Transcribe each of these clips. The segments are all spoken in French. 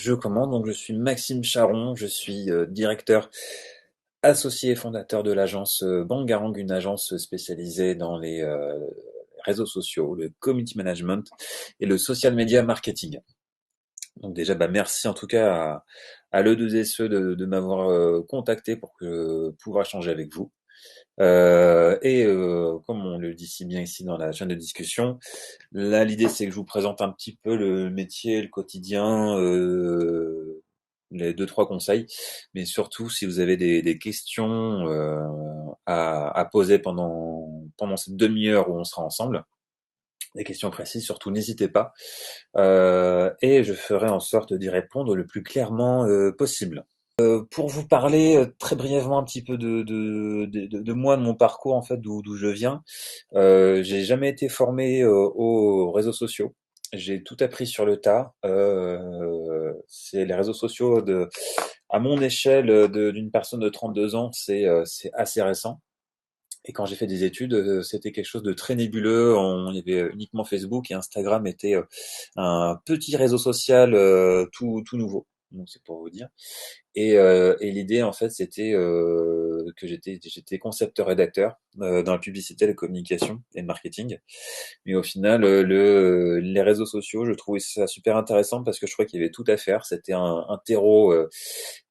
Je commence, donc je suis Maxime Charon, je suis directeur associé et fondateur de l'agence Bangarang, une agence spécialisée dans les réseaux sociaux, le community management et le social media marketing. Donc déjà, merci en tout cas à l'E2SE de m'avoir contacté pour pouvoir échanger avec vous. Comme on le dit si bien ici dans la chaîne de discussion, là l'idée c'est que je vous présente un petit peu le métier, le quotidien, les deux trois conseils, mais surtout si vous avez des questions à poser pendant cette demi-heure où on sera ensemble, des questions précises, surtout n'hésitez pas, et je ferai en sorte d'y répondre le plus clairement possible. Pour vous parler très brièvement un petit peu de moi, de mon parcours en fait, d'où je viens. J'ai jamais été formé aux réseaux sociaux. J'ai tout appris sur le tas. C'est les réseaux sociaux à mon échelle d'une personne de 32 ans, c'est assez récent. Et quand j'ai fait des études, c'était quelque chose de très nébuleux. Il y avait uniquement Facebook et Instagram était un petit réseau social tout nouveau. Donc c'est pour vous dire. Et l'idée, en fait, c'était que j'étais concepteur-rédacteur dans la publicité, la communication et le marketing. Mais au final, les réseaux sociaux, je trouvais ça super intéressant parce que je trouvais qu'il y avait tout à faire. C'était un terreau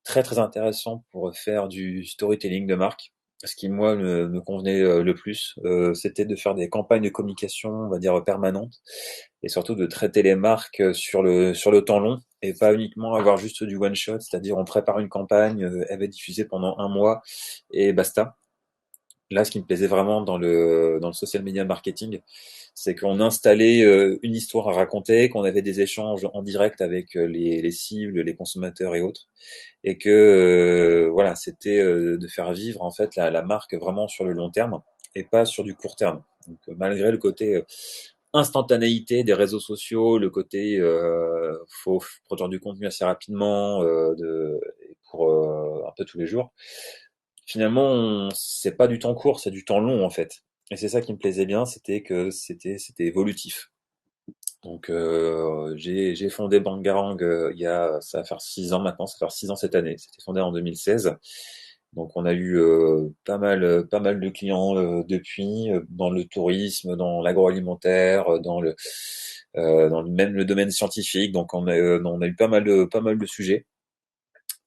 très très intéressant pour faire du storytelling de marque. Ce qui moi me convenait le plus, c'était de faire des campagnes de communication, on va dire permanentes, et surtout de traiter les marques sur le temps long et pas uniquement avoir juste du one shot, c'est-à-dire on prépare une campagne, elle va être diffusée pendant un mois et basta. Là, ce qui me plaisait vraiment dans le social media marketing, c'est qu'on installait une histoire à raconter, qu'on avait des échanges en direct avec les cibles, les consommateurs et autres, et que voilà, c'était de faire vivre en fait la marque vraiment sur le long terme et pas sur du court terme. Donc malgré le côté instantanéité des réseaux sociaux, le côté faut produire du contenu assez rapidement pour un peu tous les jours. Finalement, c'est pas du temps court, c'est du temps long en fait. Et c'est ça qui me plaisait bien, c'était que c'était évolutif. Donc j'ai fondé Bangarang ça va faire 6 ans maintenant, ça va faire 6 ans cette année. C'était fondé en 2016. Donc on a eu pas mal de clients depuis dans le tourisme, dans l'agroalimentaire, même le domaine scientifique. Donc on a eu pas mal de sujets,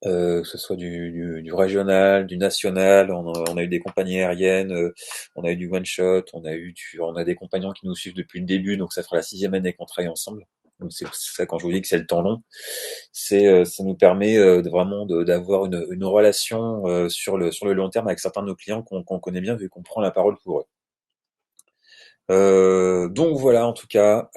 que ce soit du régional, du national. On a eu des compagnies aériennes, on a eu du one shot, on a des compagnons qui nous suivent depuis le début. Donc ça fera la 6e année qu'on travaille ensemble. Donc c'est ça quand je vous dis que c'est le temps long, ça nous permet d'avoir une relation sur le long terme avec certains de nos clients qu'on connaît bien vu qu'on prend la parole pour eux. Donc voilà, en tout cas,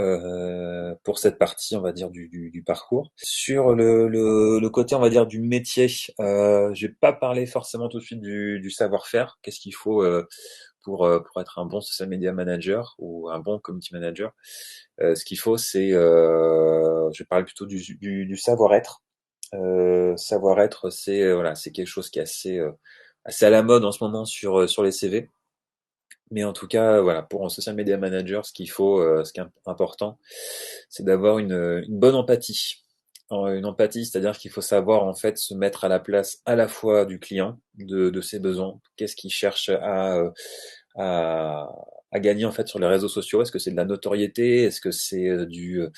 pour cette partie, on va dire, du parcours. Sur le côté, on va dire, du métier, je vais pas parler forcément tout de suite du savoir-faire. Qu'est-ce qu'il faut pour être un bon social media manager ou un bon community manager? Ce qu'il faut, je vais parler plutôt du savoir-être. Savoir-être, voilà, c'est quelque chose qui est assez à la mode en ce moment sur les CV. Mais en tout cas, voilà, pour un social media manager, ce qui est important, c'est d'avoir une bonne empathie. Une empathie, c'est-à-dire qu'il faut savoir en fait se mettre à la place à la fois du client, de ses besoins, qu'est-ce qu'il cherche à, à gagner en fait sur les réseaux sociaux. Est-ce que c'est de la notoriété? Est-ce que c'est de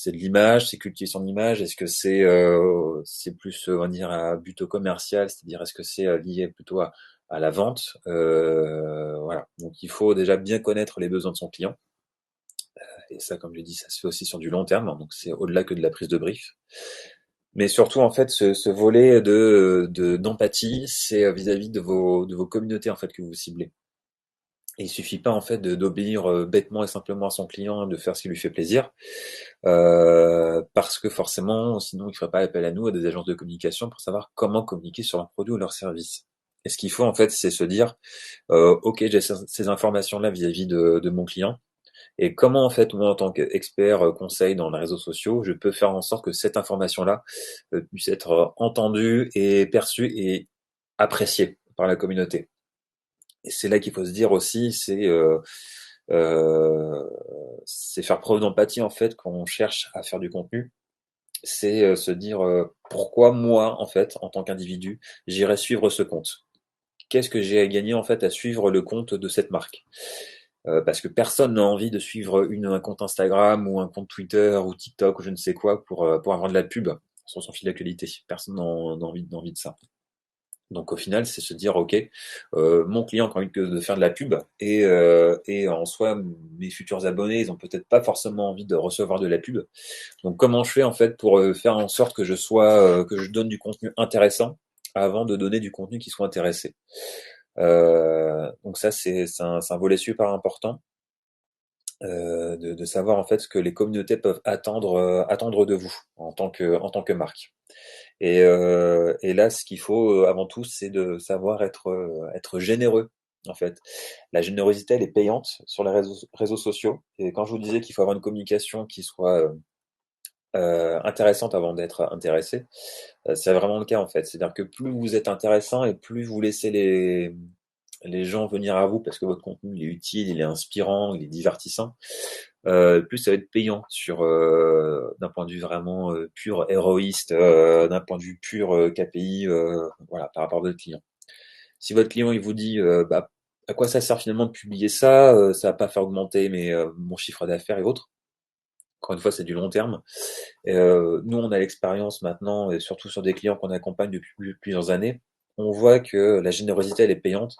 l'image, c'est cultiver son image? Est-ce que c'est plus, on va dire, à but commercial, c'est-à-dire est-ce que c'est lié plutôt à la vente? Voilà. Donc il faut déjà bien connaître les besoins de son client. Et ça, comme je l'ai dit, ça se fait aussi sur du long terme. Donc c'est au-delà que de la prise de brief. Mais surtout, en fait, ce volet d'empathie, c'est vis-à-vis de vos communautés, en fait, que vous ciblez. Et il suffit pas, en fait, d'obéir bêtement et simplement à son client, de faire ce qui lui fait plaisir, parce que forcément, sinon, il ne ferait pas appel à nous, à des agences de communication, pour savoir comment communiquer sur leurs produits ou leurs services. Et ce qu'il faut, en fait, c'est se dire, OK, j'ai ces informations-là vis-à-vis de mon client, et comment, en fait, moi, en tant qu'expert conseil dans les réseaux sociaux, je peux faire en sorte que cette information-là puisse être entendue et perçue et appréciée par la communauté. Et c'est là qu'il faut se dire aussi, euh, c'est faire preuve d'empathie, en fait, quand on cherche à faire du contenu. c'est se dire pourquoi moi, en fait, en tant qu'individu, j'irais suivre ce compte. Qu'est-ce que j'ai à gagner en fait à suivre le compte de cette marque? Parce que personne n'a envie de suivre un compte Instagram ou un compte Twitter ou TikTok ou je ne sais quoi pour avoir de la pub sur son fil d'actualité. Personne n'a envie de ça. Donc au final, c'est se dire, ok, mon client a envie de faire de la pub et en soi, mes futurs abonnés, ils ont peut-être pas forcément envie de recevoir de la pub. Donc comment je fais en fait pour faire en sorte que que je donne du contenu intéressant avant de donner du contenu qui soit intéressé. Donc ça, c'est un volet super important de savoir en fait ce que les communautés peuvent attendre de vous en tant que marque. Et là, ce qu'il faut avant tout, c'est de savoir être généreux. En fait, la générosité, elle est payante sur les réseaux sociaux. Et quand je vous disais qu'il faut avoir une communication qui soit intéressante avant d'être intéressé, c'est vraiment le cas en fait. C'est-à-dire que plus vous êtes intéressant et plus vous laissez les gens venir à vous parce que votre contenu il est utile, il est inspirant, il est divertissant, plus ça va être payant d'un point de vue vraiment pur héroïste, d'un point de vue pur KPI, voilà, par rapport à votre client. Si votre client il vous dit bah à quoi ça sert finalement de publier ça, ça va pas faire augmenter mon chiffre d'affaires et autres. Encore une fois, c'est du long terme. Nous, on a l'expérience maintenant, et surtout sur des clients qu'on accompagne depuis plusieurs années. On voit que la générosité, elle est payante.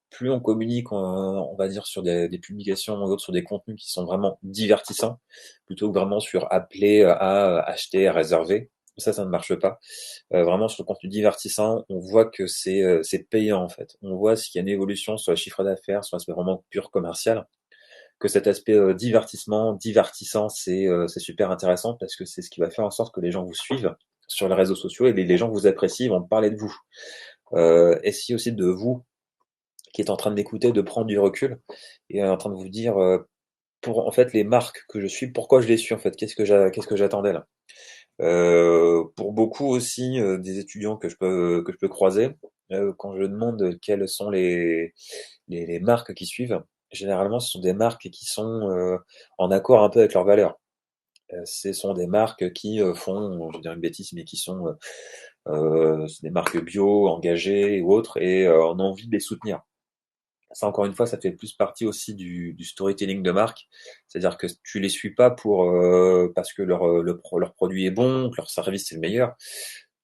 Plus on communique, on va dire, sur des publications ou autres, sur des contenus qui sont vraiment divertissants, plutôt que vraiment sur appeler à acheter, à réserver. Ça ne marche pas. Vraiment, sur le contenu divertissant, on voit que c'est payant, en fait. On voit s'il y a une évolution sur le chiffre d'affaires, sur l'aspect vraiment pur commercial, que cet aspect divertissement, divertissant, c'est super intéressant parce que c'est ce qui va faire en sorte que les gens vous suivent sur les réseaux sociaux et les gens vous apprécient, ils vont parler de vous. Essayez aussi de vous, qui est en train d'écouter, de prendre du recul et en train de vous dire pour en fait les marques que je suis, pourquoi je les suis en fait, qu'est-ce que j'attendais là. Pour beaucoup aussi des étudiants que je peux croiser, quand je demande quelles sont les marques qui suivent, généralement ce sont des marques qui sont en accord un peu avec leurs valeurs. Ce sont des marques qui font, je vais dire une bêtise, mais qui sont c'est des marques bio, engagées ou autres, et on a envie de les soutenir. Ça, encore une fois, ça fait plus partie aussi du storytelling de marque. C'est-à-dire que tu les suis pas parce que leur produit est bon, que leur service est le meilleur.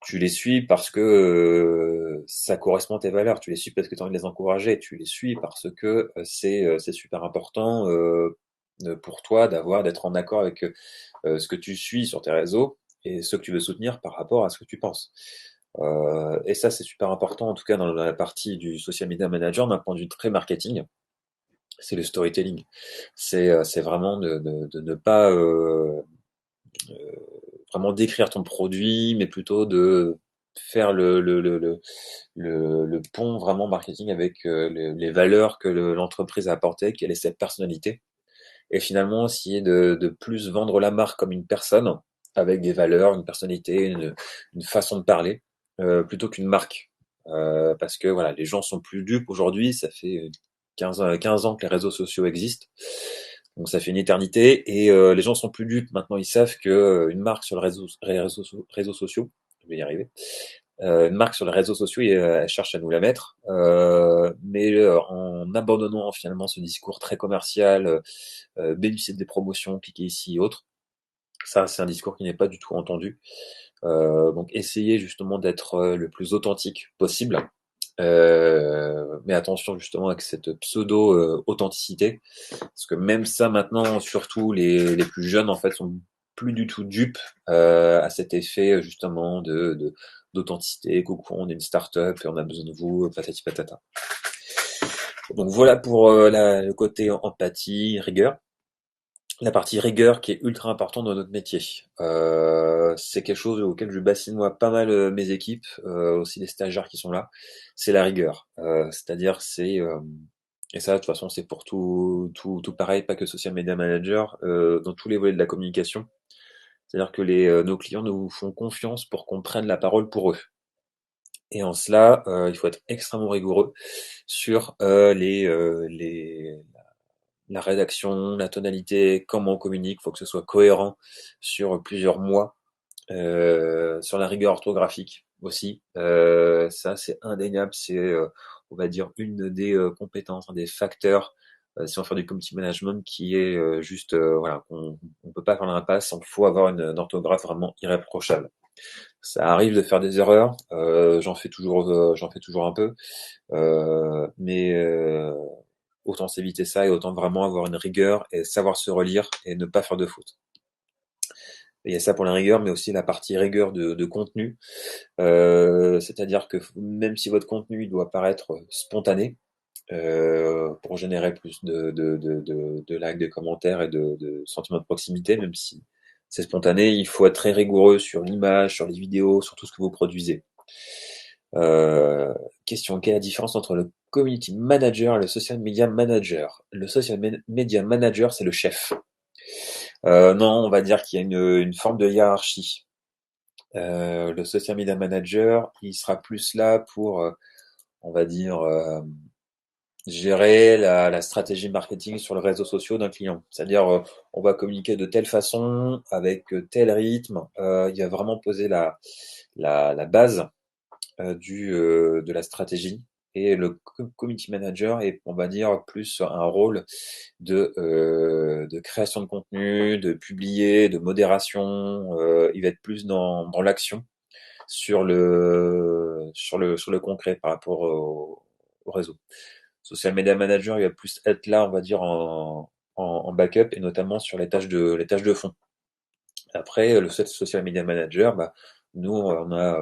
Tu les suis parce que ça correspond à tes valeurs. Tu les suis parce que tu as envie de les encourager. Tu les suis parce que c'est super important pour toi d'être en accord avec ce que tu suis sur tes réseaux et ce que tu veux soutenir par rapport à ce que tu penses. Et ça, c'est super important, en tout cas dans la partie du social media manager, d'un point de vue très marketing, c'est le storytelling. C'est vraiment de ne pas vraiment décrire ton produit, mais plutôt de faire le pont vraiment marketing avec les valeurs que l'entreprise a apportées, quelle est cette personnalité, et finalement essayer de plus vendre la marque comme une personne, avec des valeurs, une personnalité, une façon de parler, plutôt qu'une marque. Parce que voilà, les gens sont plus dupes aujourd'hui, ça fait 15 ans que les réseaux sociaux existent, donc ça fait une éternité, et les gens sont plus dupes maintenant, ils savent que une marque sur réseaux sociaux, je vais y arriver, une marque sur les réseaux sociaux, elle cherche à nous la mettre, mais en abandonnant finalement ce discours très commercial, bénéficier des promotions, cliquez ici et autres. Ça, c'est un discours qui n'est pas du tout entendu. Donc, essayez justement d'être le plus authentique possible. Mais attention justement avec cette pseudo-authenticité, parce que même ça maintenant, surtout les plus jeunes en fait sont plus du tout dupes à cet effet justement d'authenticité. Coucou, on est une start-up et on a besoin de vous, patati patata. Donc voilà pour le côté empathie, rigueur. La partie rigueur qui est ultra importante dans notre métier. C'est quelque chose auquel je bassine moi pas mal mes équipes, aussi les stagiaires qui sont là. C'est la rigueur. C'est-à-dire et ça de toute façon c'est pour tout pareil, pas que social media manager, dans tous les volets de la communication. C'est-à-dire que nos clients nous font confiance pour qu'on prenne la parole pour eux. Et en cela, il faut être extrêmement rigoureux sur la rédaction, la tonalité, comment on communique, il faut que ce soit cohérent sur plusieurs mois. Sur la rigueur orthographique aussi, ça c'est indéniable, c'est on va dire une des compétences, un des facteurs si on fait du community management qui est juste voilà on peut pas faire l'impasse, il faut avoir une orthographe vraiment irréprochable. Ça arrive de faire des erreurs, j'en fais toujours un peu, mais autant s'éviter ça et autant vraiment avoir une rigueur et savoir se relire et ne pas faire de fautes. Et il y a ça pour la rigueur, mais aussi la partie rigueur de contenu. C'est-à-dire que même si votre contenu il doit paraître spontané, pour générer plus de likes, de commentaires et de sentiments de proximité, même si c'est spontané, il faut être très rigoureux sur l'image, sur les vidéos, sur tout ce que vous produisez. Euh, Question, quelle est la différence entre le community manager et le social media manager? Le social media manager, c'est le chef. Non, on va dire qu'il y a une forme de hiérarchie. Le social media manager, il sera plus là pour, on va dire, gérer la stratégie marketing sur les réseaux sociaux d'un client. C'est-à-dire, on va communiquer de telle façon, avec tel rythme. Il va vraiment poser la base de la stratégie. Et le community manager est, on va dire, plus un rôle de création de contenu, de publier, de modération. Il va être plus dans l'action sur le concret par rapport au réseau. Social Media Manager, il va plus être là, on va dire, en backup et notamment sur les tâches de fond. Après, le Social Media Manager, bah, nous, on a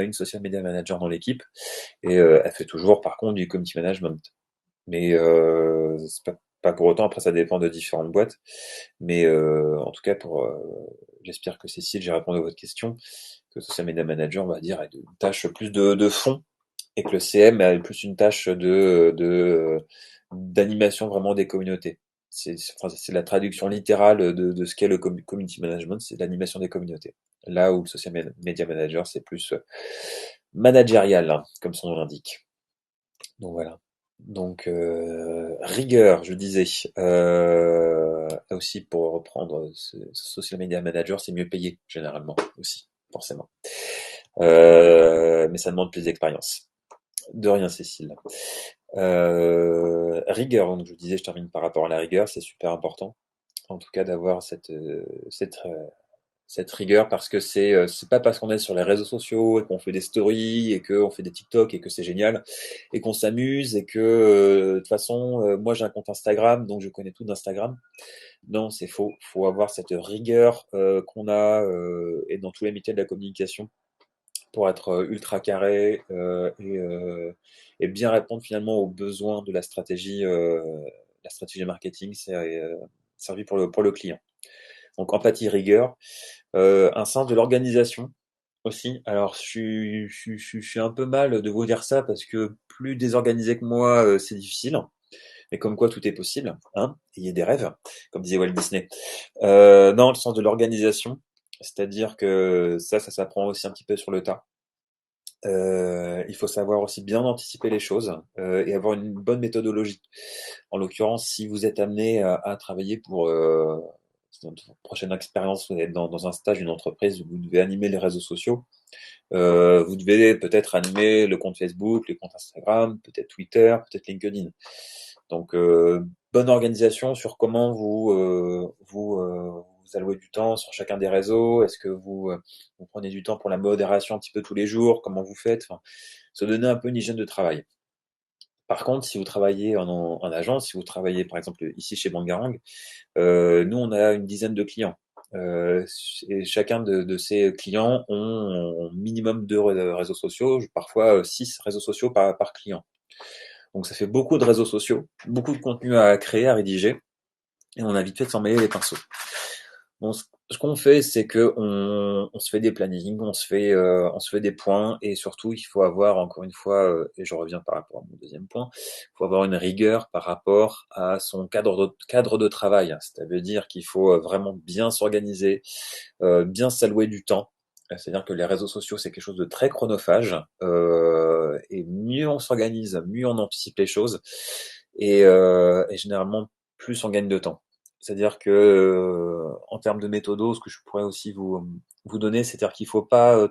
une Social Media Manager dans l'équipe et elle fait toujours, par contre, du Community Management. Mais c'est pas pour autant, après, ça dépend de différentes boîtes. Mais en tout cas, j'espère que Cécile, j'ai répondu à votre question, que Social Media Manager, on va dire, a une tâche plus de fond et que le CM a plus une tâche d'animation vraiment des communautés. Enfin, c'est la traduction littérale de ce qu'est le community management, c'est l'animation des communautés. Là où le social media manager, c'est plus managérial, hein, comme son nom l'indique. Donc voilà. Donc rigueur, je disais. Aussi pour reprendre ce social media manager, c'est mieux payé généralement aussi, forcément. Mais ça demande plus d'expérience. De rien, Cécile. Rigueur, donc je vous disais, je termine par rapport à la rigueur, c'est super important. En tout cas, d'avoir cette rigueur parce que c'est pas parce qu'on est sur les réseaux sociaux et qu'on fait des stories et qu'on fait des TikTok et que c'est génial et qu'on s'amuse et que de toute façon, moi j'ai un compte Instagram donc je connais tout d'Instagram. Non, c'est faux. Faut avoir cette rigueur qu'on a et dans tous les métiers de la communication pour être ultra carré et bien répondre finalement aux besoins de la stratégie marketing servie pour le client. Donc empathie, rigueur, un sens de l'organisation aussi. Alors je suis un peu mal de vous dire ça parce que plus désorganisé que moi, c'est difficile. Mais comme quoi tout est possible, hein, ayez des rêves, comme disait Walt Disney. Non, le sens de l'organisation, c'est-à-dire que ça s'apprend aussi un petit peu sur le tas. Il faut savoir aussi bien anticiper les choses et avoir une bonne méthodologie. En l'occurrence, si vous êtes amené à travailler pour votre prochaine expérience, vous êtes dans un stage, une entreprise où vous devez animer les réseaux sociaux, vous devez peut-être animer le compte Facebook, le compte Instagram, peut-être Twitter, peut-être LinkedIn. Donc, bonne organisation sur comment vous allouez du temps sur chacun des réseaux. Est-ce que vous prenez du temps pour la modération un petit peu tous les jours? Comment vous faites? Enfin, se donner un peu une hygiène de travail. Par contre, si vous travaillez en agence, si vous travaillez par exemple ici chez Bangarang, nous on a une dizaine de clients. Euh, et chacun de ces clients ont minimum deux réseaux sociaux, parfois 6 réseaux sociaux par client. Donc ça fait beaucoup de réseaux sociaux, beaucoup de contenu à créer, à rédiger, et on a vite fait de s'en mêler les pinceaux. Bon, ce qu'on fait, c'est que on se fait des plannings, on se fait des points, et surtout, il faut avoir, encore une fois, et je reviens par rapport à mon deuxième point, il faut avoir une rigueur par rapport à son cadre de travail. Ça veut dire qu'il faut vraiment bien s'organiser, bien s'allouer du temps. C'est-à-dire que les réseaux sociaux, c'est quelque chose de très chronophage, et mieux on s'organise, mieux on anticipe les choses, et généralement, plus on gagne de temps. C'est-à-dire que en termes de méthodo, ce que je pourrais aussi vous donner, c'est-à-dire qu'il faut pas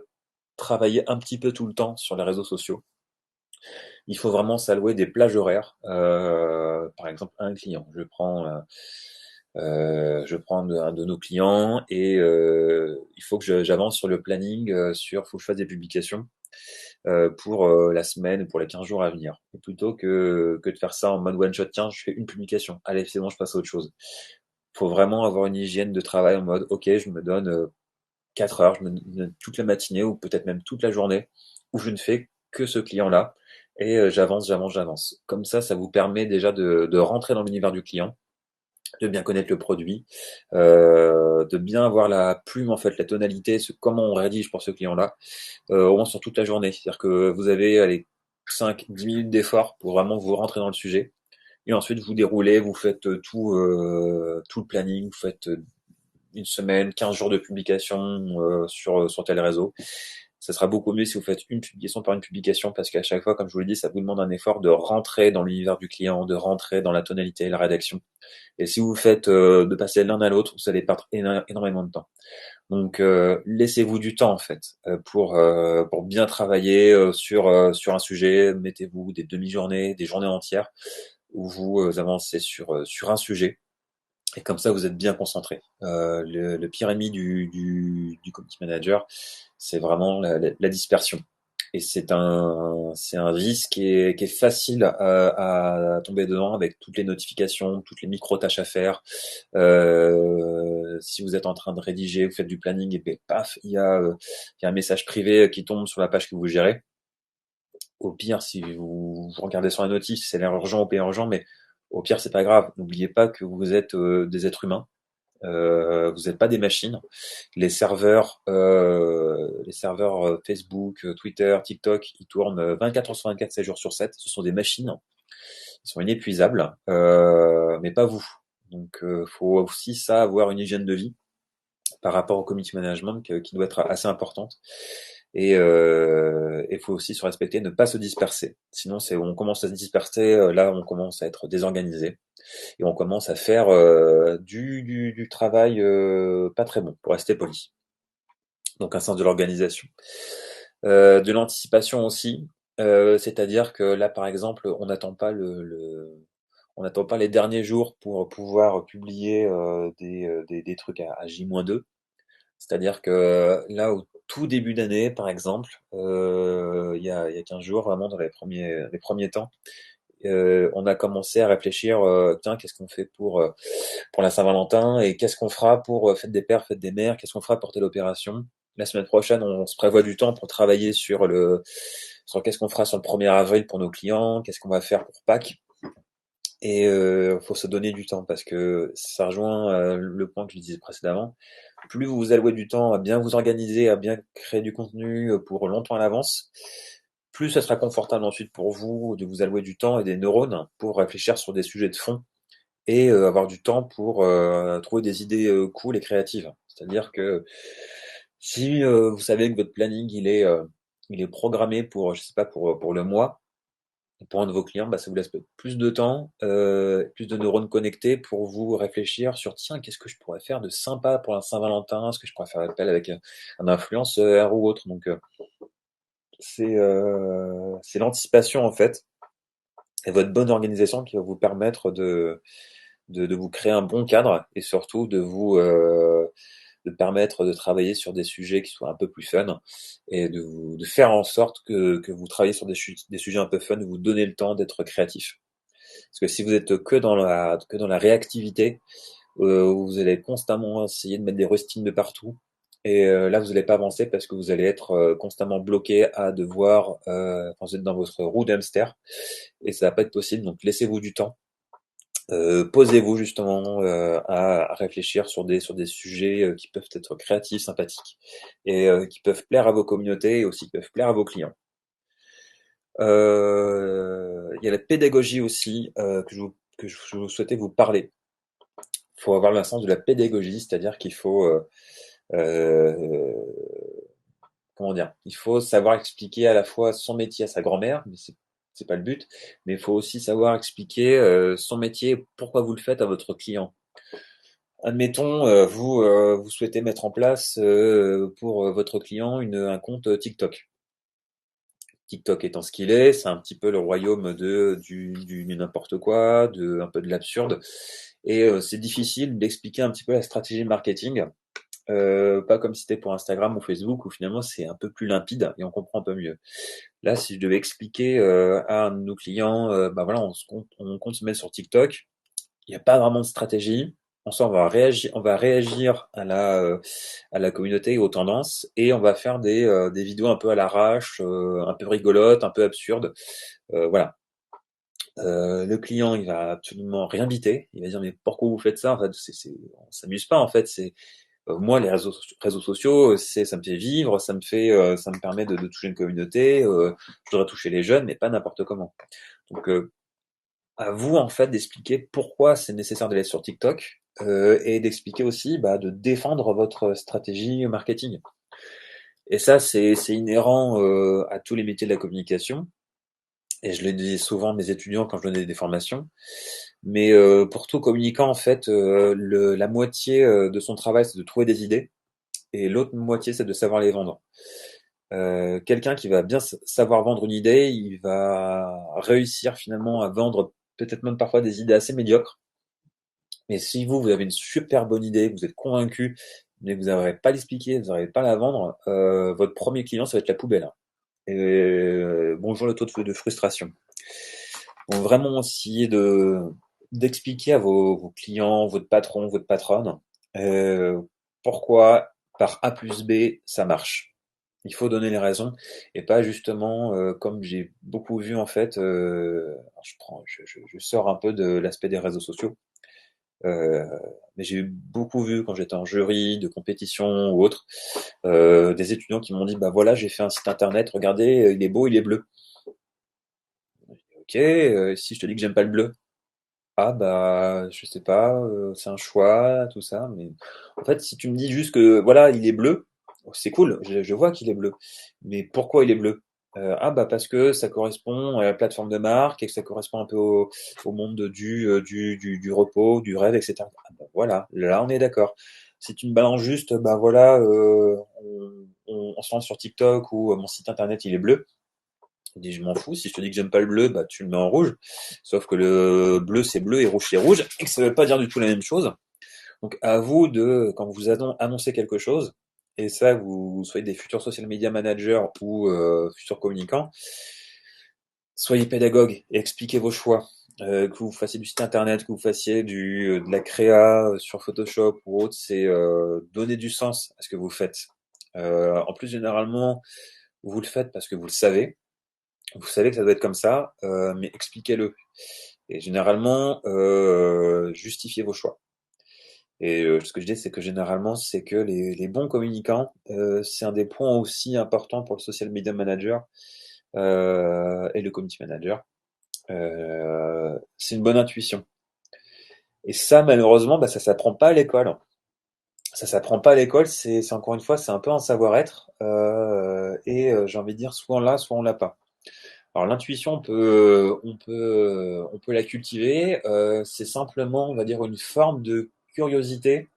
travailler un petit peu tout le temps sur les réseaux sociaux. Il faut vraiment s'allouer des plages horaires. Par exemple, un client. Je prends un de nos clients et il faut que j'avance sur le planning, faut que je fasse des publications pour la semaine ou pour les 15 jours à venir. Et plutôt que de faire ça en mode one shot, tiens, je fais une publication. Allez, c'est bon, je passe à autre chose. Faut vraiment avoir une hygiène de travail en mode, ok, je me donne 4 heures, je me donne toute la matinée ou peut-être même toute la journée où je ne fais que ce client-là et j'avance, j'avance, j'avance. Comme ça vous permet déjà de rentrer dans l'univers du client, de bien connaître le produit, de bien avoir la plume en fait, la tonalité, comment on rédige pour ce client-là, au moins sur toute la journée. C'est-à-dire que vous avez allez, 5-10 minutes d'effort pour vraiment vous rentrer dans le sujet. Et ensuite, vous déroulez, vous faites tout le planning, vous faites une semaine, 15 jours de publication sur tel réseau. Ça sera beaucoup mieux si vous faites une publication par une publication parce qu'à chaque fois, comme je vous l'ai dit, ça vous demande un effort de rentrer dans l'univers du client, de rentrer dans la tonalité et la rédaction. Et si vous faites de passer l'un à l'autre, vous allez perdre énormément de temps. Donc laissez-vous du temps en fait pour bien travailler sur un sujet. Mettez-vous des demi-journées, des journées entières où vous avancez sur un sujet. Et comme ça, vous êtes bien concentré. Le pire ennemi du community manager, c'est vraiment la dispersion. Et c'est un vice qui est facile à tomber dedans avec toutes les notifications, toutes les micro-tâches à faire. Si vous êtes en train de rédiger, vous faites du planning et puis, paf, il y a un message privé qui tombe sur la page que vous gérez. Au pire, si vous regardez sur la notice, c'est l'air urgent ou pas urgent, mais au pire, c'est pas grave. N'oubliez pas que vous êtes des êtres humains. Vous n'êtes pas des machines. Les serveurs Facebook, Twitter, TikTok, ils tournent 24 heures sur 24, 7 jours sur 7. Ce sont des machines. Ils sont inépuisables, mais pas vous. Donc, faut aussi ça avoir une hygiène de vie par rapport au community management qui doit être assez importante. Et il faut aussi se respecter, ne pas se disperser. Sinon, on commence à se disperser, là, on commence à être désorganisé et on commence à faire du travail pas très bon, pour rester poli. Donc un sens de l'organisation. De l'anticipation aussi, c'est-à-dire que là, par exemple, on n'attend pas les derniers jours pour pouvoir publier des trucs à J-2. C'est-à-dire que là, au tout début d'année, par exemple, il y a 15 jours, vraiment dans les premiers temps, on a commencé à réfléchir, tiens, qu'est-ce qu'on fait pour la Saint-Valentin et qu'est-ce qu'on fera pour fête des pères, fête des mères, qu'est-ce qu'on fera pour telle opération. La semaine prochaine, on se prévoit du temps pour travailler sur qu'est-ce qu'on fera sur le 1er avril pour nos clients, qu'est-ce qu'on va faire pour Pâques. Et faut se donner du temps parce que ça rejoint le point que je disais précédemment. Plus vous vous allouez du temps à bien vous organiser, à bien créer du contenu pour longtemps à l'avance, plus ça sera confortable ensuite pour vous de vous allouer du temps et des neurones pour réfléchir sur des sujets de fond et avoir du temps pour trouver des idées cool et créatives. C'est-à-dire que si vous savez que votre planning il est programmé pour, je sais pas, pour le mois, pour un de vos clients, bah, ça vous laisse plus de temps, plus de neurones connectés pour vous réfléchir sur tiens, qu'est-ce que je pourrais faire de sympa pour la Saint-Valentin, est-ce que je pourrais faire appel avec un influenceur ou autre. Donc c'est l'anticipation en fait et votre bonne organisation qui va vous permettre de vous créer un bon cadre et surtout de permettre de travailler sur des sujets qui soient un peu plus fun et de faire en sorte que vous travaillez sur des sujets un peu fun, de vous donner le temps d'être créatif. Parce que si vous êtes que dans la réactivité, vous allez constamment essayer de mettre des rustines de partout. Et là, vous n'allez pas avancer parce que vous allez être constamment bloqué à devoir, enfin, vous êtes dans votre roue d'hamster et ça va pas être possible. Donc, laissez-vous du temps. Posez-vous justement à réfléchir sur des sujets qui peuvent être créatifs, sympathiques et qui peuvent plaire à vos communautés et aussi qui peuvent plaire à vos clients. Il y a la pédagogie aussi que je souhaitais vous parler. Il faut avoir le sens de la pédagogie, c'est-à-dire qu'il faut euh, comment dire, il faut savoir expliquer à la fois son métier à sa grand-mère, mais c'est pas le but, mais il faut aussi savoir expliquer son métier, pourquoi vous le faites à votre client. Admettons, vous souhaitez mettre en place pour votre client un compte TikTok. TikTok étant ce qu'il est, c'est un petit peu le royaume du n'importe quoi, un peu de l'absurde. Et c'est difficile d'expliquer un petit peu la stratégie marketing. Pas comme si c'était pour Instagram ou Facebook où finalement c'est un peu plus limpide et on comprend un peu mieux. Là, si je devais expliquer à un de nos clients, bah voilà, on compte se mettre sur TikTok, il n'y a pas vraiment de stratégie. On va réagir à la communauté et aux tendances, et on va faire des vidéos un peu à l'arrache, un peu rigolotes, un peu absurdes. Voilà. Le client, il va absolument rien biter. Il va dire mais pourquoi vous faites ça? En fait, on s'amuse pas. En fait, c'est moi les réseaux sociaux, ça me fait vivre, ça me permet de toucher une communauté. Je voudrais toucher les jeunes, mais pas n'importe comment. Donc à vous en fait d'expliquer pourquoi c'est nécessaire d'aller sur TikTok et d'expliquer aussi bah, de défendre votre stratégie marketing. Et ça c'est inhérent à tous les métiers de la communication. Et je le dis souvent à mes étudiants quand je donnais des formations. Mais pour tout communicant en fait, la moitié de son travail c'est de trouver des idées et l'autre moitié c'est de savoir les vendre. Quelqu'un qui va bien savoir vendre une idée, il va réussir finalement à vendre peut-être même parfois des idées assez médiocres. Mais si vous avez une super bonne idée, vous êtes convaincu, mais que vous n'arrivez pas à l'expliquer, vous n'arrivez pas à la vendre, votre premier client, ça va être la poubelle, hein. Et bonjour le taux de frustration. Donc vraiment essayer d'expliquer à vos clients, votre patron, votre patronne, euh, pourquoi par A plus B ça marche. Il faut donner les raisons et pas justement comme j'ai beaucoup vu en fait. Je sors un peu de l'aspect des réseaux sociaux. Euh, mais j'ai beaucoup vu quand j'étais en jury de compétition ou autre, des étudiants qui m'ont dit bah voilà j'ai fait un site internet, regardez il est beau, il est bleu. Ok, si je te dis que j'aime pas le bleu, ah bah je sais pas, c'est un choix, tout ça. Mais en fait si tu me dis juste que voilà il est bleu, c'est cool, je vois qu'il est bleu. Mais pourquoi il est bleu? Ah bah parce que ça correspond à la plateforme de marque et que ça correspond un peu au monde du repos, du rêve, etc. Ah bah voilà, là on est d'accord. Si tu me balances juste, bah voilà, on se lance sur TikTok ou mon site internet il est bleu, je dis je m'en fous. Si je te dis que j'aime pas le bleu, bah tu le mets en rouge. Sauf que le bleu c'est bleu et rouge c'est rouge et que ça veut pas dire du tout la même chose. Donc à vous de, quand vous annoncez quelque chose, et ça vous soyez des futurs social media managers ou futurs communicants, soyez pédagogue et expliquez vos choix. Que vous fassiez du site internet, que vous fassiez de la créa sur Photoshop ou autre, c'est donner du sens à ce que vous faites. En plus, généralement, vous le faites parce que vous savez que ça doit être comme ça, mais expliquez-le. Et généralement, justifiez vos choix. Et ce que je dis, c'est que généralement, c'est que les bons communicants, c'est un des points aussi importants pour le social media manager et le community manager. C'est une bonne intuition. Et ça, malheureusement, bah, ça s'apprend pas à l'école. Ça s'apprend pas à l'école. C'est encore une fois, c'est un peu un savoir-être. Et j'ai envie de dire, soit on l'a, soit on l'a pas. Alors l'intuition, on peut la cultiver. C'est simplement, on va dire, une forme de curiosité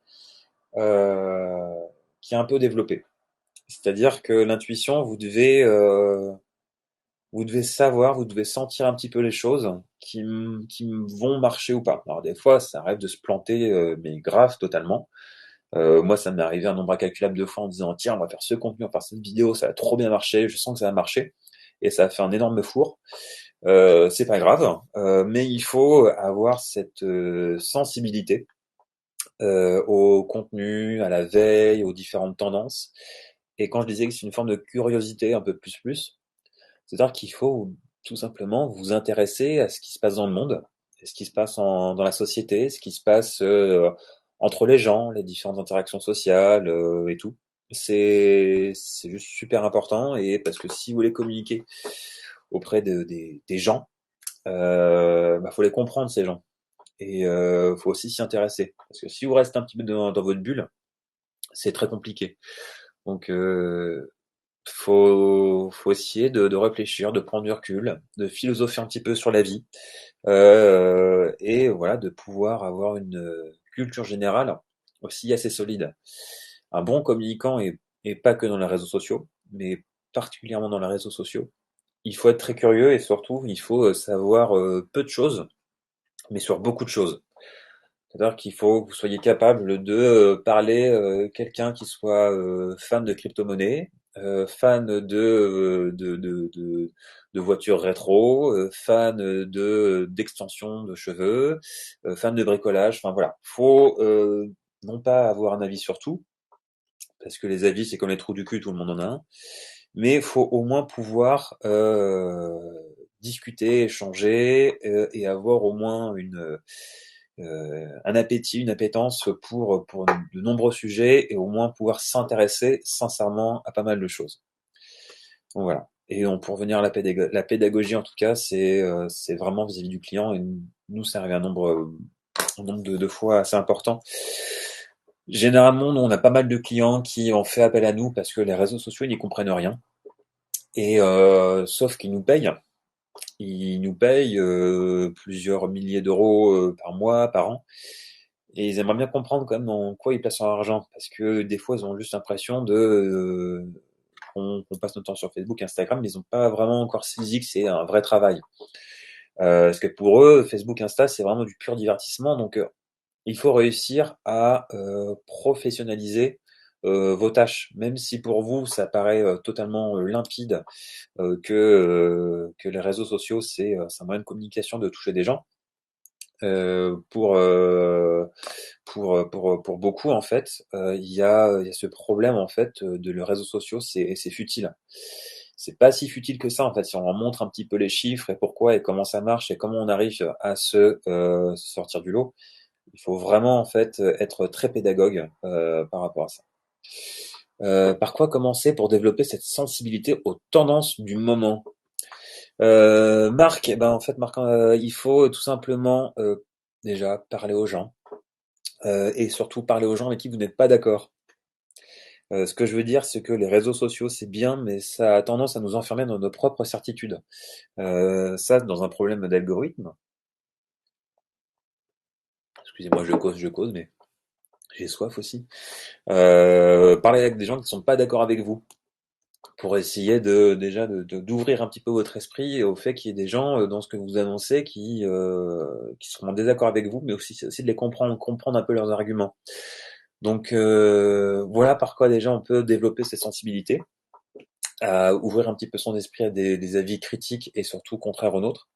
euh, qui est un peu développée. C'est-à-dire que l'intuition, vous devez savoir, vous devez sentir un petit peu les choses qui vont marcher ou pas. Alors des fois, ça arrive de se planter, mais grave totalement. Moi, ça m'est arrivé un nombre incalculable de fois en disant tiens, on va faire ce contenu, on va faire cette vidéo, ça va trop bien marcher, je sens que ça va marcher, et ça a fait un énorme four. C'est pas grave, mais il faut avoir cette sensibilité au contenu, à la veille, aux différentes tendances. Et quand je disais que c'est une forme de curiosité un peu plus, c'est-à-dire qu'il faut tout simplement vous intéresser à ce qui se passe dans le monde, ce qui se passe dans la société, ce qui se passe entre les gens, les différentes interactions sociales et tout. C'est juste super important et parce que si vous voulez communiquer auprès des gens, bah, faut les comprendre ces gens et faut aussi s'y intéresser parce que si vous restez un petit peu dans votre bulle, c'est très compliqué. Donc faut essayer de réfléchir, de prendre du recul, de philosopher un petit peu sur la vie, et voilà, de pouvoir avoir une culture générale aussi assez solide. Un bon communicant et pas que dans les réseaux sociaux, mais particulièrement dans les réseaux sociaux. Il faut être très curieux et surtout, il faut savoir peu de choses, mais sur beaucoup de choses. C'est-à-dire qu'il faut que vous soyez capable de parler quelqu'un qui soit fan de crypto-monnaie, fan de voitures rétro, fan d'extension de cheveux, fan de bricolage. Enfin voilà, faut non pas avoir un avis sur tout, parce que les avis c'est comme les trous du cul, tout le monde en a un, mais faut au moins pouvoir discuter, échanger et avoir au moins un appétit, une appétence pour de nombreux sujets et au moins pouvoir s'intéresser sincèrement à pas mal de choses. Donc voilà. Et donc, pour revenir à la pédagogie, en tout cas, c'est vraiment vis-à-vis du client et nous, ça arrive un nombre de fois assez important. Généralement, nous, on a pas mal de clients qui ont fait appel à nous parce que les réseaux sociaux, ils n'y comprennent rien. Et sauf qu'ils nous payent. Ils nous payent plusieurs milliers d'euros par mois, par an. Et ils aimeraient bien comprendre quand même dans quoi ils placent leur argent. Parce que des fois, ils ont juste l'impression qu'on passe notre temps sur Facebook, Instagram, mais ils n'ont pas vraiment encore saisi que c'est un vrai travail. Parce que pour eux, Facebook, Insta, c'est vraiment du pur divertissement. Donc, il faut réussir à professionnaliser vos tâches. Même si pour vous, ça paraît totalement limpide, que les réseaux sociaux, c'est un moyen de communication, de toucher des gens. Pour beaucoup en fait, il y a ce problème en fait de les réseaux sociaux, c'est futile. C'est pas si futile que ça en fait. Si on montre un petit peu les chiffres et pourquoi et comment ça marche et comment on arrive à se sortir du lot, il faut vraiment en fait être très pédagogue par rapport à ça. Par quoi commencer pour développer cette sensibilité aux tendances du moment? Marc, eh ben en fait Marc, il faut tout simplement déjà parler aux gens et surtout parler aux gens avec qui vous n'êtes pas d'accord. Ce que je veux dire, c'est que les réseaux sociaux, c'est bien, mais ça a tendance à nous enfermer dans nos propres certitudes. Ça, dans un problème d'algorithme, excusez-moi, je cause, mais j'ai soif aussi. Parler avec des gens qui ne sont pas d'accord avec vous, pour essayer d'ouvrir un petit peu votre esprit au fait qu'il y ait des gens dans ce que vous annoncez qui seront en désaccord avec vous, mais aussi de les comprendre un peu leurs arguments. Donc voilà par quoi déjà on peut développer cette sensibilité, à ouvrir un petit peu son esprit à des avis critiques et surtout contraires aux nôtres.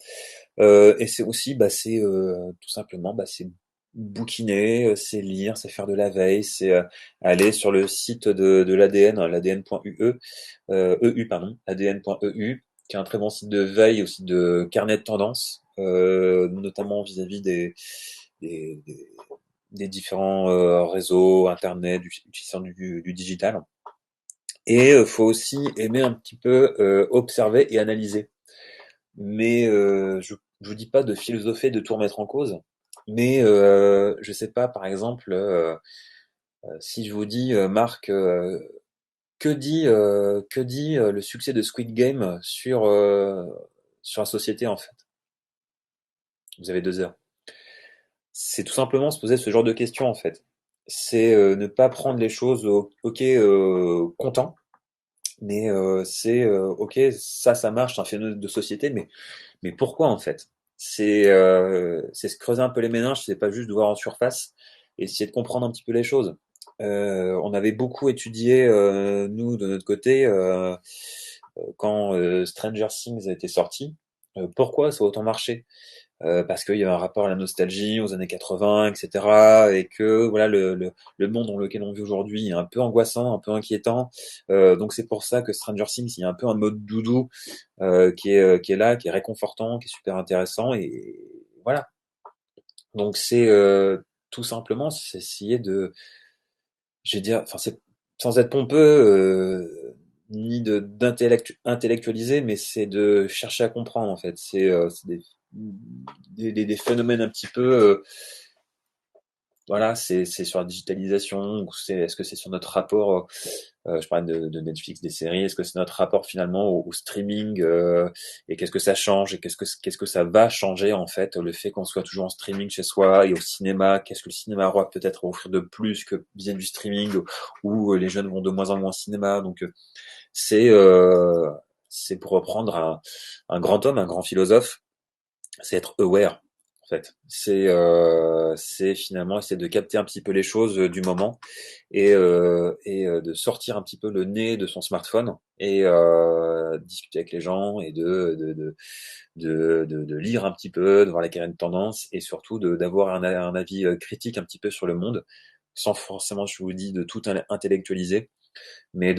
Et c'est aussi, c'est tout simplement, c'est bouquiner, c'est lire, c'est faire de la veille, c'est aller sur le site de l'ADN, l'ADN.UE, pardon, ADN.EU, qui est un très bon site de veille, aussi de carnet de tendance, notamment vis-à-vis des, des, des différents réseaux, internet, utilisant du digital. Et faut aussi aimer un petit peu observer et analyser. Mais je vous dis pas de philosopher, de tout remettre en cause. Mais je sais pas, par exemple, si je vous dis, Marc, que dit le succès de Squid Game sur la société en fait? Vous avez 2 heures. C'est tout simplement se poser ce genre de questions en fait. C'est ne pas prendre les choses ok content, mais c'est ok ça marche, c'est un phénomène de société, mais pourquoi en fait? C'est se creuser un peu les méninges, c'est pas juste de voir en surface, et essayer de comprendre un petit peu les choses. On avait beaucoup étudié, nous, de notre côté, quand Stranger Things a été sorti, pourquoi ça a autant marché? Parce qu'il y avait un rapport à la nostalgie, aux années 80, etc. Et que voilà le monde dans lequel on vit aujourd'hui est un peu angoissant, un peu inquiétant. Donc c'est pour ça que Stranger Things, il y a un peu un mode doudou qui est là, qui est réconfortant, qui est super intéressant. Et voilà. Donc c'est tout simplement, c'est essayer de, je vais dire, enfin c'est sans être pompeux ni d'intellectualiser, mais c'est de chercher à comprendre en fait. C'est des phénomènes un petit peu, voilà, c'est sur la digitalisation, ou est-ce que c'est sur notre rapport Je parlais de Netflix, des séries. Est-ce que c'est notre rapport finalement au streaming et qu'est-ce que ça change et qu'est-ce que ça va changer en fait, le fait qu'on soit toujours en streaming chez soi et au cinéma. Qu'est-ce que le cinéma aura peut-être à offrir de plus que via du streaming où les jeunes vont de moins en moins au cinéma. Donc c'est euh, c'est pour reprendre un grand homme, un grand philosophe, c'est être aware. En fait, c'est finalement essayer de capter un petit peu les choses du moment et de sortir un petit peu le nez de son smartphone et discuter avec les gens et de lire un petit peu, de voir les de tendance et surtout d'avoir un avis critique un petit peu sur le monde, sans forcément, je vous dis, de tout intellectualiser, mais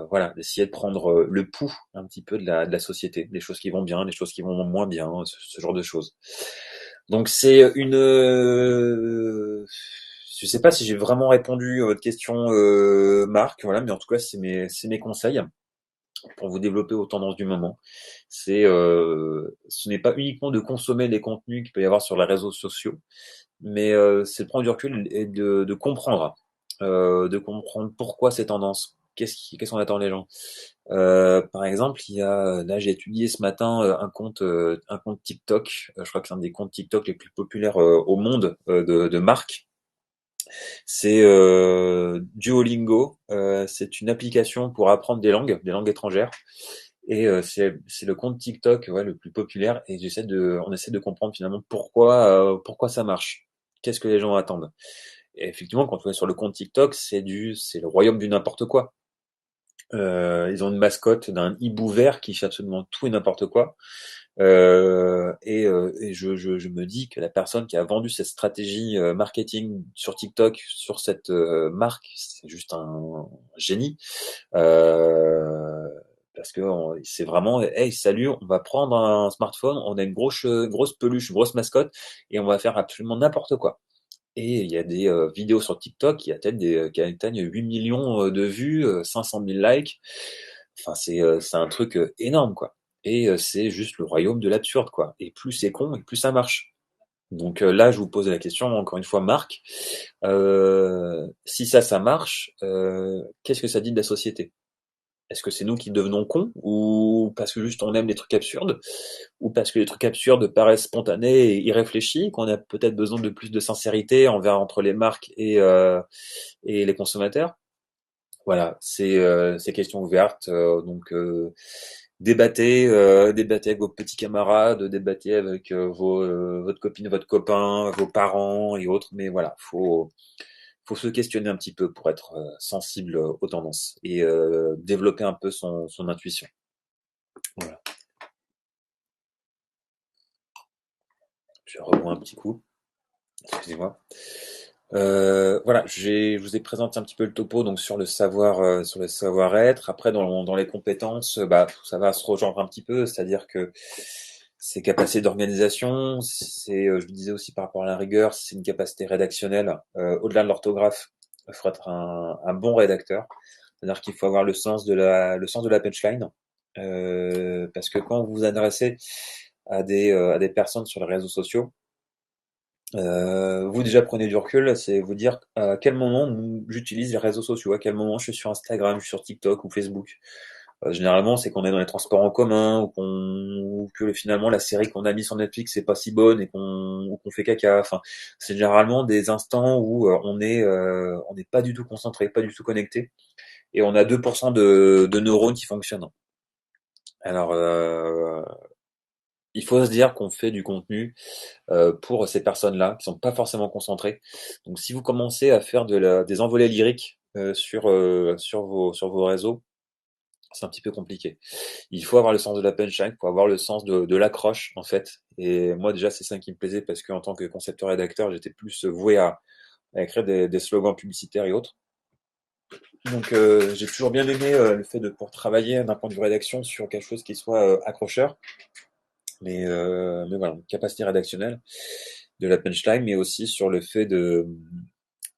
voilà, d'essayer de prendre le pouls un petit peu de la société, les choses qui vont bien, les choses qui vont moins bien, ce genre de choses. Donc c'est je sais pas si j'ai vraiment répondu à votre question, Marc, voilà, mais en tout cas c'est mes conseils pour vous développer aux tendances du moment. Ce n'est pas uniquement de consommer les contenus qu'il peut y avoir sur les réseaux sociaux, mais c'est de prendre du recul et de comprendre pourquoi ces tendances. Qu'est-ce qu'on attend les gens? Par exemple, là j'ai étudié ce matin un compte TikTok. Je crois que c'est un des comptes TikTok les plus populaires au monde de marque. C'est Duolingo. C'est une application pour apprendre des langues étrangères. Et c'est le compte TikTok, ouais, le plus populaire. Et on essaie de comprendre finalement pourquoi ça marche. Qu'est-ce que les gens attendent? Et effectivement, quand on est sur le compte TikTok, c'est le royaume du n'importe quoi. Ils ont une mascotte d'un hibou vert qui fait absolument tout et n'importe quoi. Et je me dis que la personne qui a vendu cette stratégie marketing sur TikTok, sur cette marque, c'est juste un génie. Euh, Parce que c'est vraiment, hey, salut, on va prendre un smartphone, on a une grosse peluche, une grosse mascotte, et on va faire absolument n'importe quoi. Et il y a des vidéos sur TikTok qui atteignent 8 millions de vues, 500 000 likes. Enfin, c'est un truc énorme, quoi. Et c'est juste le royaume de l'absurde, quoi. Et plus c'est con, et plus ça marche. Donc là, je vous pose la question, encore une fois, Marc, si ça marche, qu'est-ce que ça dit de la société? Est-ce que c'est nous qui devenons cons, ou parce que juste on aime les trucs absurdes, ou parce que les trucs absurdes paraissent spontanés et irréfléchis, qu'on a peut-être besoin de plus de sincérité entre les marques et les consommateurs? Voilà, c'est question ouverte. Donc débattez avec vos petits camarades, débattez avec votre copine, votre copain, vos parents et autres. Mais voilà, faut se questionner un petit peu pour être sensible aux tendances et développer un peu son intuition. Voilà. Je revois un petit coup. Excusez-moi. Voilà, je vous ai présenté un petit peu le topo donc sur le savoir-être. Après, dans les compétences, bah, ça va se rejoindre un petit peu, c'est-à-dire que c'est capacité d'organisation, je le disais aussi par rapport à la rigueur, c'est une capacité rédactionnelle. Au-delà de l'orthographe, il faut être un bon rédacteur, c'est-à-dire qu'il faut avoir le sens de la punchline, parce que quand vous vous adressez à des personnes sur les réseaux sociaux, vous déjà prenez du recul, c'est vous dire à quel moment j'utilise les réseaux sociaux, à quel moment je suis sur Instagram, je suis sur TikTok ou Facebook. Généralement, c'est qu'on est dans les transports en commun ou que finalement la série qu'on a mise sur Netflix c'est pas si bonne et qu'on fait caca. Enfin, c'est généralement des instants où on n'est pas du tout concentré, pas du tout connecté, et on a 2% de neurones qui fonctionnent. Alors, il faut se dire qu'on fait du contenu pour ces personnes-là qui sont pas forcément concentrées. Donc si vous commencez à faire des envolées lyriques sur vos réseaux, c'est un petit peu compliqué. Il faut avoir le sens de la punchline, il faut avoir le sens de l'accroche en fait. Et moi déjà c'est ça qui me plaisait parce qu'en tant que concepteur-rédacteur, j'étais plus voué à écrire des slogans publicitaires et autres. Donc j'ai toujours bien aimé le fait de pouvoir travailler d'un point de vue rédaction sur quelque chose qui soit accrocheur. Mais voilà, capacité rédactionnelle de la punchline, mais aussi sur le fait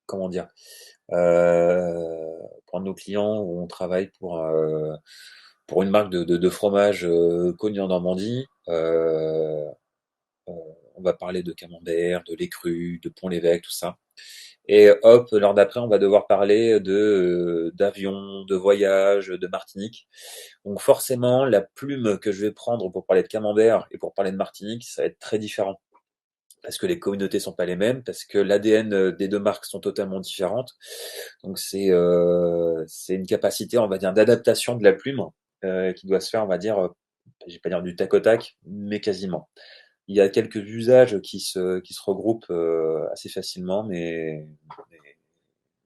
comment dire, prendre nos clients où on travaille pour une marque de fromage connue en Normandie. on va parler de Camembert, de l'écru, de Pont-l'Évêque, tout ça. Et hop, l'heure d'après, on va devoir parler d'avion, de voyage, de Martinique. Donc forcément, la plume que je vais prendre pour parler de Camembert et pour parler de Martinique, ça va être très différent. Parce que les communautés sont pas les mêmes, parce que l'ADN des deux marques sont totalement différentes. Donc c'est une capacité, on va dire, d'adaptation de la plume qui doit se faire, on va dire, je vais pas dire du tac au tac, mais quasiment. Il y a quelques usages qui se regroupent assez facilement, mais,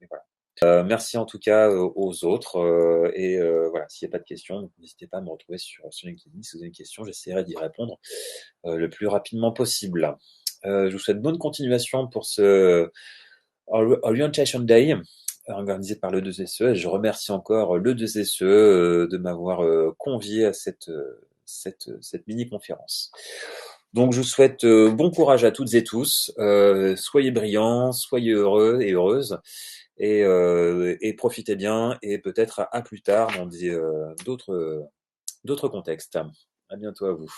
mais voilà. Merci en tout cas aux autres et voilà, s'il n'y a pas de questions, donc n'hésitez pas à me retrouver sur LinkedIn. Si vous avez une question, j'essaierai d'y répondre le plus rapidement possible. Je vous souhaite bonne continuation pour ce Orientation Day organisé par le 2SE. Et je remercie encore le 2SE de m'avoir convié à cette mini-conférence. Donc je vous souhaite bon courage à toutes et tous. Soyez brillants, soyez heureux et heureuses. Et profitez bien et peut-être à plus tard dans d'autres contextes. À bientôt à vous.